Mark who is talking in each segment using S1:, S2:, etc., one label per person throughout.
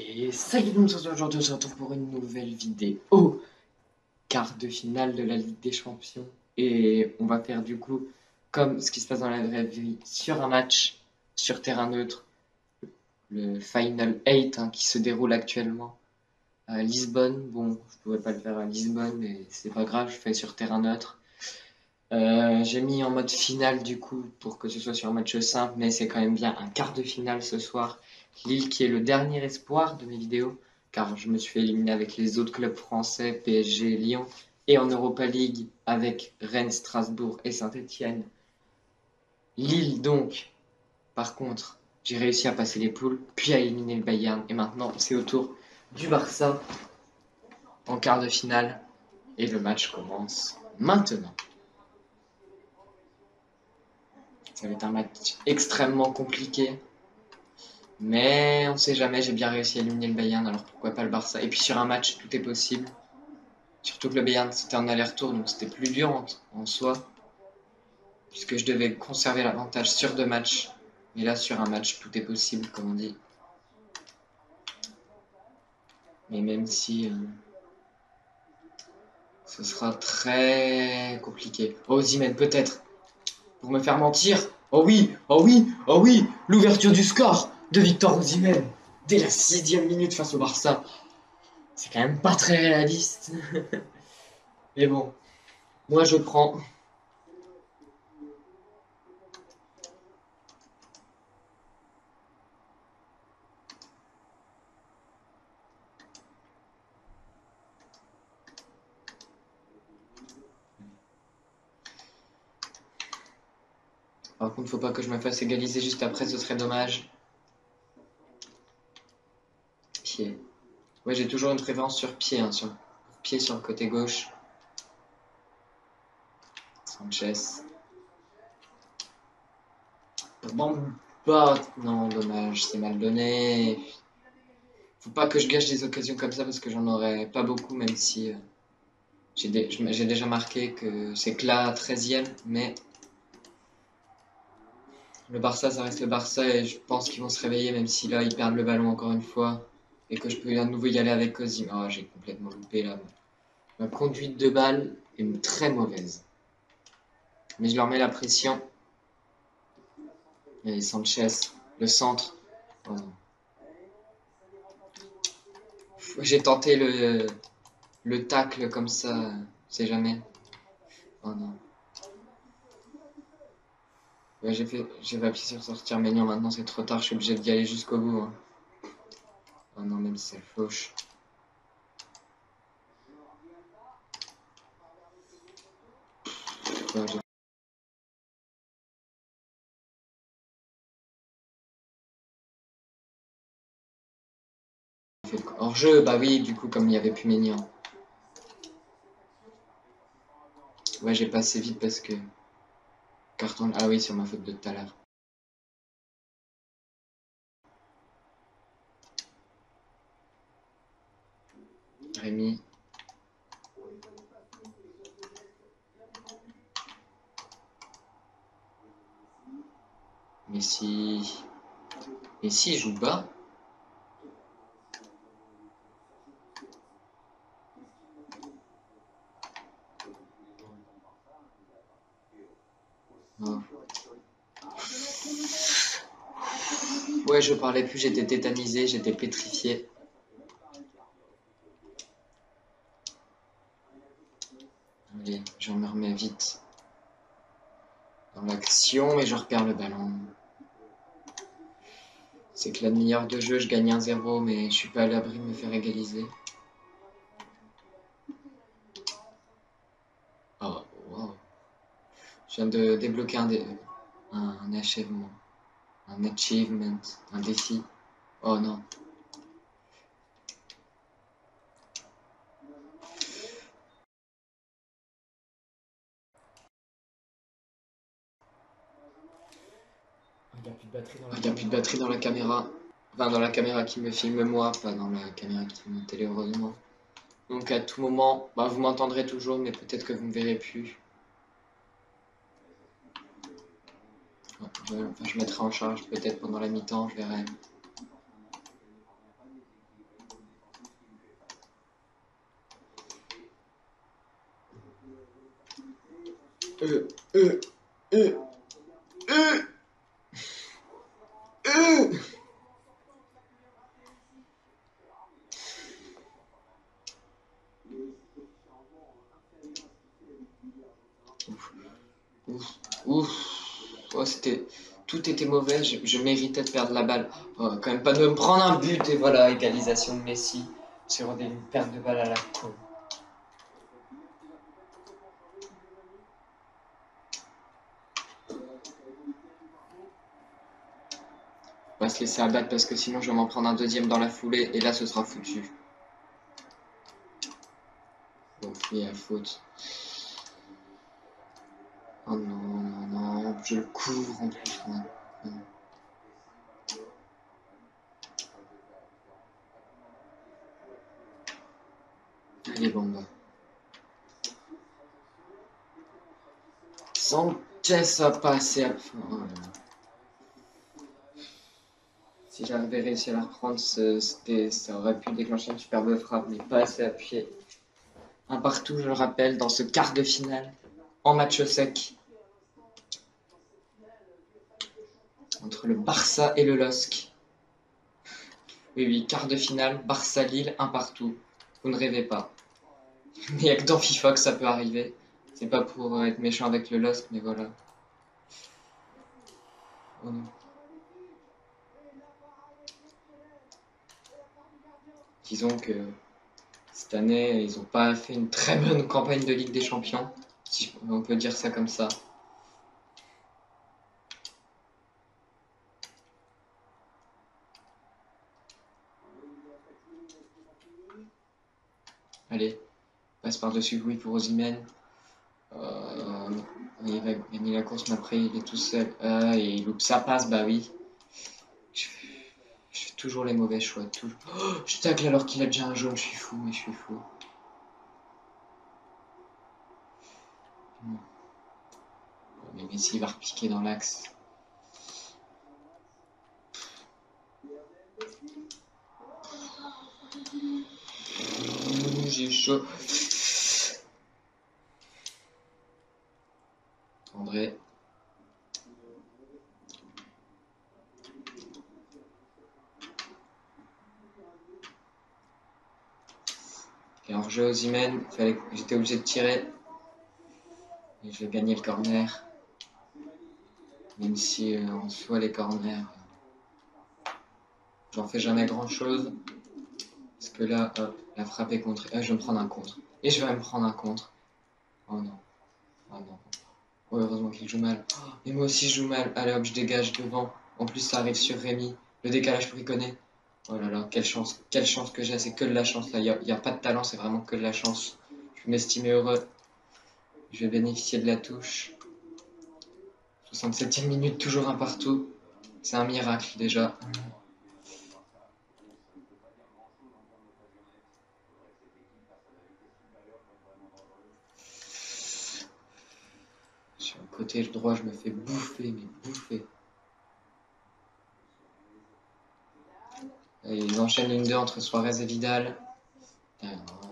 S1: Et salut tout le monde, aujourd'hui on se retrouve pour une nouvelle vidéo, quart de finale de la Ligue des Champions. Et on va faire du coup, comme ce qui se passe dans la vraie vie, sur un match, sur terrain neutre, le Final 8 qui se déroule actuellement à Lisbonne. Bon, je pouvais pas le faire à Lisbonne, mais c'est pas grave, je fais sur terrain neutre. J'ai mis en mode finale du coup pour que ce soit sur un match simple, mais c'est quand même bien un quart de finale ce soir. Lille qui est le dernier espoir de mes vidéos, car je me suis fait éliminer avec les autres clubs français, PSG, Lyon, et en Europa League avec Rennes, Strasbourg et Saint-Etienne. Lille donc, par contre, j'ai réussi à passer les poules, puis à éliminer le Bayern, et maintenant c'est au tour du Barça en quart de finale, et le match commence maintenant. Ça va être un match extrêmement compliqué. Mais on sait jamais, j'ai bien réussi à éliminer le Bayern, alors pourquoi pas le Barça. Et puis sur un match, tout est possible. Surtout que le Bayern, c'était un aller-retour, donc c'était plus dur en soi. Puisque je devais conserver l'avantage sur 2 matchs. Mais là, sur un match, tout est possible, comme on dit. Mais même si ce sera très compliqué. Oh, Osimhen, peut-être. Pour me faire mentir. Oh oui, oh oui, oh oui. L'ouverture du score de Victor Osimhen. Dès la 6e minute face au Barça. C'est quand même pas très réaliste. Mais bon, moi je prends. Par contre, faut pas que je me fasse égaliser juste après, ce serait dommage. Pied. Ouais, j'ai toujours une préférence sur pied, sur pied sur le côté gauche. Sanchez. Bon, bah, non, dommage, c'est mal donné. Faut pas que je gâche des occasions comme ça parce que j'en aurais pas beaucoup, même si j'ai déjà marqué que c'est que la 13e, mais le Barça, ça reste le Barça et je pense qu'ils vont se réveiller, même si là, ils perdent le ballon encore une fois. Et que je peux à nouveau y aller avec Osimhen. Oh, j'ai complètement loupé là. Ma conduite de balle est très mauvaise. Mais je leur mets la pression. Et Sanchez, le centre. Oh non. J'ai tenté le tacle comme ça, je sais jamais. Oh non. Ouais, j'ai appuyé sur sortir, mais non, maintenant c'est trop tard, je suis obligé d'y aller jusqu'au bout. Oh non, même si c'est fauche. Ouais, j'ai fait le hors-jeu, bah oui, du coup, comme il n'y avait plus Maignan. Ouais, j'ai passé vite parce que... Carton... Ah oui, sur ma faute de tout à l'heure. Rémi. Messi... Messi joue bas. Oh. Ouais, je parlais plus, j'étais tétanisé, j'étais pétrifié. Allez, j'en me remets vite dans l'action, mais je repère le ballon. C'est que la demi-heure de jeu, je gagne 1-0, mais je suis pas à l'abri de me faire égaliser. Oh, wow. Je viens de débloquer un achèvement, un achievement, un défi. Oh non. Il n'y a plus de batterie dans la caméra. Enfin, dans la caméra qui me filme moi, pas dans la caméra qui filme la télé, heureusement. Donc à tout moment, bah, vous m'entendrez toujours, mais peut-être que vous ne me verrez plus. Enfin, je mettrai en charge peut-être pendant la mi-temps, je verrai. Euh, euh, euh, euh, euh. Ouf, ouf. Oh, tout était mauvais, je méritais de perdre la balle. Oh, quand même pas de me prendre un but et voilà, égalisation de Messi sur des pertes de balle à la con. On va se laisser abattre parce que sinon je vais m'en prendre un deuxième dans la foulée et là ce sera foutu. Bon, il y a faute. Oh non, non, non, je le couvre en plus. Non, non. Allez, Bamba. Sanchez a passé à... Oh là là. Si j'avais réussi à la reprendre, ça aurait pu déclencher une superbe frappe, mais pas assez appuyé. Un partout, je le rappelle, dans ce quart de finale, en match sec, entre le Barça et le LOSC. Oui, oui, quart de finale, Barça-Lille, un partout. Vous ne rêvez pas. Il n'y a que dans FIFA que ça peut arriver. C'est pas pour être méchant avec le LOSC, mais voilà. Oh non. Disons que cette année, ils n'ont pas fait une très bonne campagne de Ligue des Champions, si on peut dire ça comme ça. Allez, passe par-dessus Louis pour Osimhen. Il va gagner la course, mais après il est tout seul. Et il loupe sa passe, bah oui. Je fais toujours les mauvais choix. Toujours. Oh, je tacle alors qu'il a déjà un jaune, je suis fou, mais je suis fou. Mais Messi va repiquer dans l'axe. J'ai chaud. André. Et en jeu Osimhen, j'étais obligé de tirer. Et je vais gagner le corner. Même si en soi les corners, j'en fais jamais grand chose. Parce que là, hop, la frappe est contre. Je vais me prendre un contre. Et je vais me prendre un contre. Oh non. Oh non. Oh, heureusement qu'il joue mal. Oh, et moi aussi je joue mal. Allez hop, je dégage devant. En plus ça arrive sur Rémi. Le décalage pour y connaît. Oh là là, quelle chance que j'ai. C'est que de la chance là. Il y a pas de talent, c'est vraiment que de la chance. Je m'estimais heureux. Je vais bénéficier de la touche. 67e minute, toujours un partout. C'est un miracle déjà. Sur le côté droit, je me fais bouffer, mais bouffer. Et ils enchaînent une 2 entre Suarez et Vidal.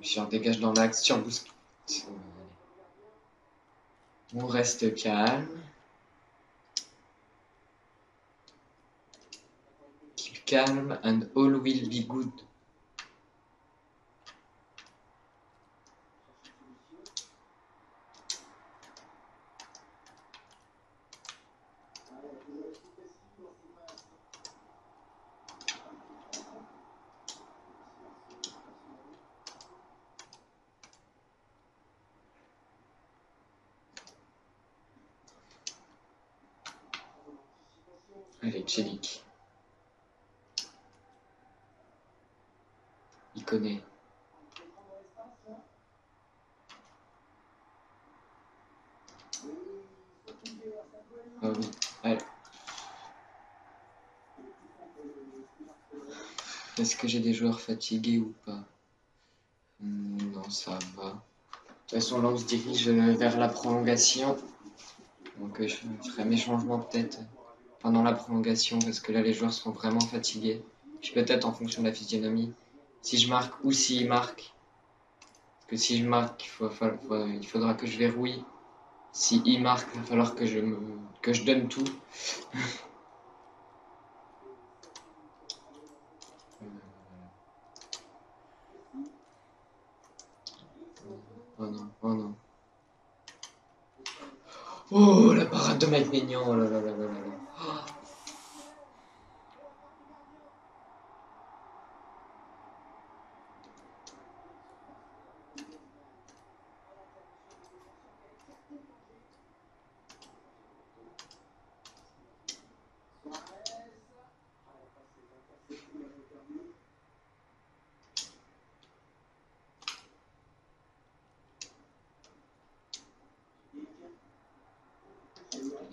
S1: Je dégage dans l'axe, sur Busquets. On reste calme. Keep calm and all will be good. Allez, Chelik. Il connaît. Oh oui. Allez. Est-ce que j'ai des joueurs fatigués ou pas? Non, ça va. De toute façon, là, on se dirige vers la prolongation. Donc, je ferai mes changements peut-être pendant la prolongation parce que là, les joueurs seront vraiment fatigués. Puis peut-être en fonction de la physionomie. Si je marque ou s'il marque. Parce que si je marque, il faudra que je verrouille. Si il marque, il va falloir que je donne tout. Oh non, oh non. Oh, la parade de Mike Maignan, oh là là là là là là.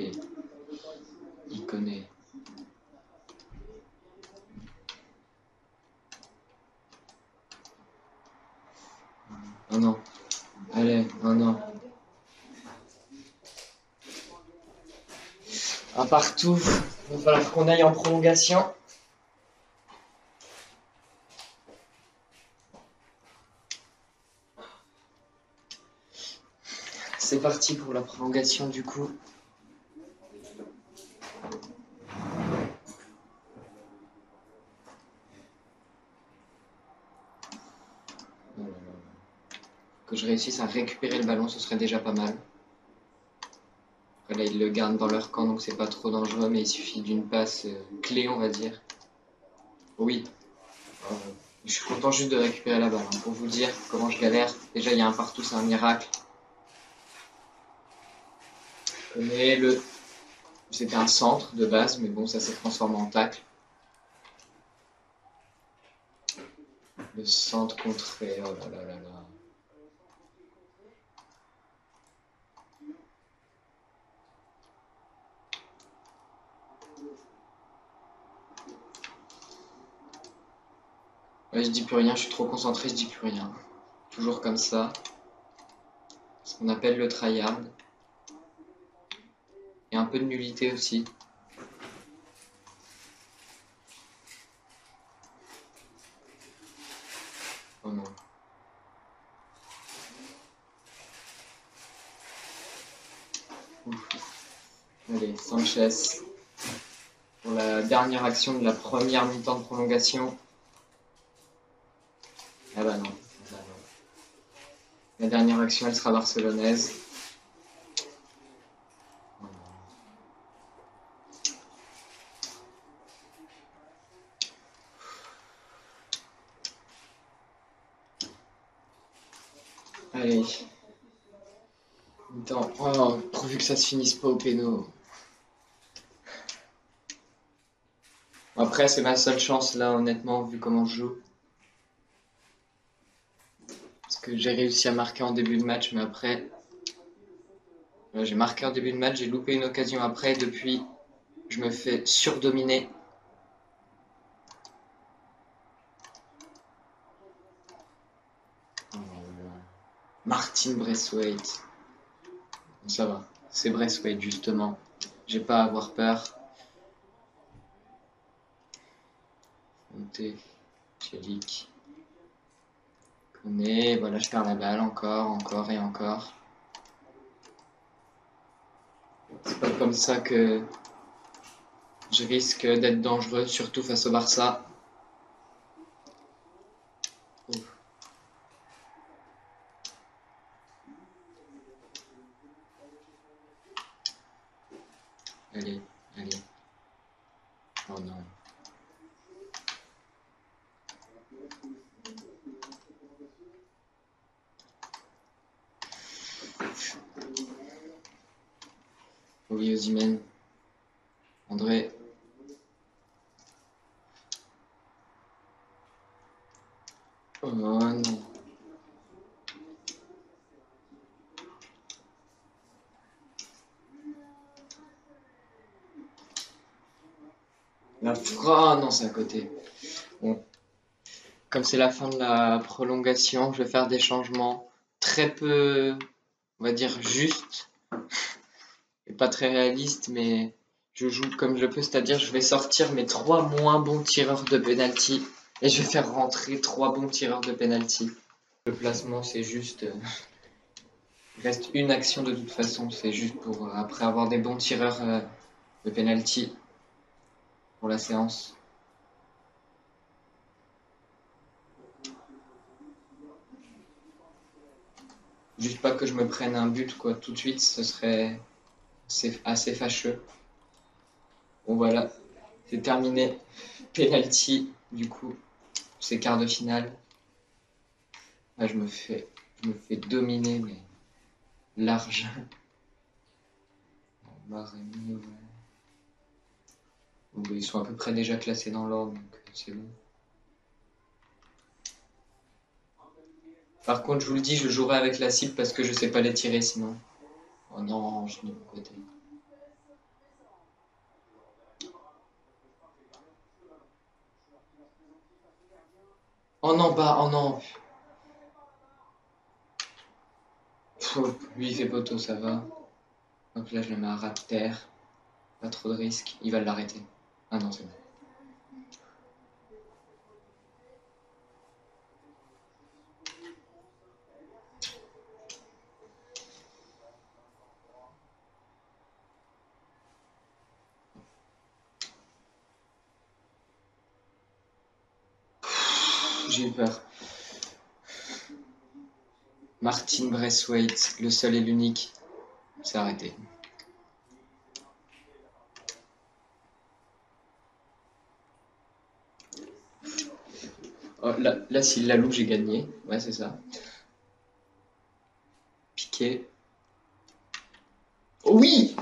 S1: Et il connaît. Oh non. Allez, oh non. Un partout. Il va falloir qu'on aille en prolongation. C'est parti pour la prolongation du coup. Que je réussisse à récupérer le ballon, ce serait déjà pas mal. Après, là, ils le gardent dans leur camp, donc c'est pas trop dangereux, mais il suffit d'une passe clé, on va dire. Oui. Je suis content juste de récupérer la balle, hein, pour vous dire comment je galère. Déjà, il y a un partout, c'est un miracle. Mais c'était un centre de base, mais bon, ça s'est transformé en tacle. Le centre contré, oh là là là là. Ouais, je dis plus rien, je suis trop concentré, je dis plus rien. Toujours comme ça. Ce qu'on appelle le tryhard. Et un peu de nullité aussi. Oh non. Ouf. Allez, Sanchez. Pour la dernière action de la première mi-temps de prolongation. Ah bah non. La dernière action, elle sera barcelonaise. Allez. Mi-temps. Oh, pourvu que ça se finisse pas au péno. Après, c'est ma seule chance là, honnêtement, vu comment je joue. Parce que j'ai réussi à marquer en début de match, mais après, j'ai marqué en début de match, j'ai loupé une occasion après, depuis, je me fais surdominer. Martin Braithwaite. Ça va, c'est Braithwaite justement. J'ai pas à avoir peur. Monté, Chelik. Koné, voilà, je perds la balle encore, encore et encore. C'est pas comme ça que je risque d'être dangereux, surtout face au Barça. Ouf. Allez, allez. Oh non. Oui, Osimhen. André. Oh non. Oh non, c'est à côté. Bon. Comme c'est la fin de la prolongation, je vais faire des changements très peu, on va dire, justes. Et pas très réalistes, mais je joue comme je peux, c'est-à-dire je vais sortir mes 3 moins bons tireurs de penalty et je vais faire rentrer 3 bons tireurs de penalty. Le placement, c'est juste Il reste une action de toute façon, c'est juste pour après avoir des bons tireurs de penalty pour la séance. Juste pas que je me prenne un but quoi tout de suite, ce serait assez fâcheux. Bon voilà, c'est terminé. Penalty, du coup, c'est quart de finale. Là, je me fais dominer, mais large. Marigny, ouais. Bon, ils sont à peu près déjà classés dans l'ordre, donc c'est bon. Par contre, je vous le dis, je jouerai avec la cible parce que je sais pas les tirer sinon. Oh non, je suis de mon côté. Oh non, oh non. Lui, il fait poteau, ça va. Donc là, je le mets à ras de terre. Pas trop de risques. Il va l'arrêter. Ah non, c'est bon. J'ai eu peur. Martin Braithwaite, le seul et l'unique. C'est arrêté. Oh, là s'il la loupe, j'ai gagné. Ouais, c'est ça. Piqué. Oh oui!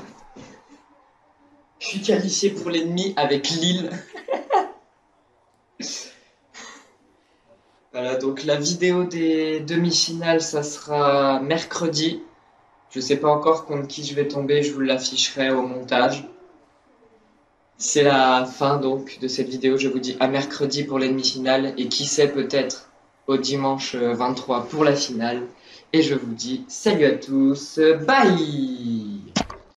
S1: Je suis qualifié pour l'ennemi avec Lille. Voilà, donc la vidéo des demi-finales, ça sera mercredi. Je sais pas encore contre qui je vais tomber, je vous l'afficherai au montage. C'est la fin donc de cette vidéo, je vous dis à mercredi pour les demi-finales et qui sait peut-être au dimanche 23 pour la finale. Et je vous dis salut à tous, bye!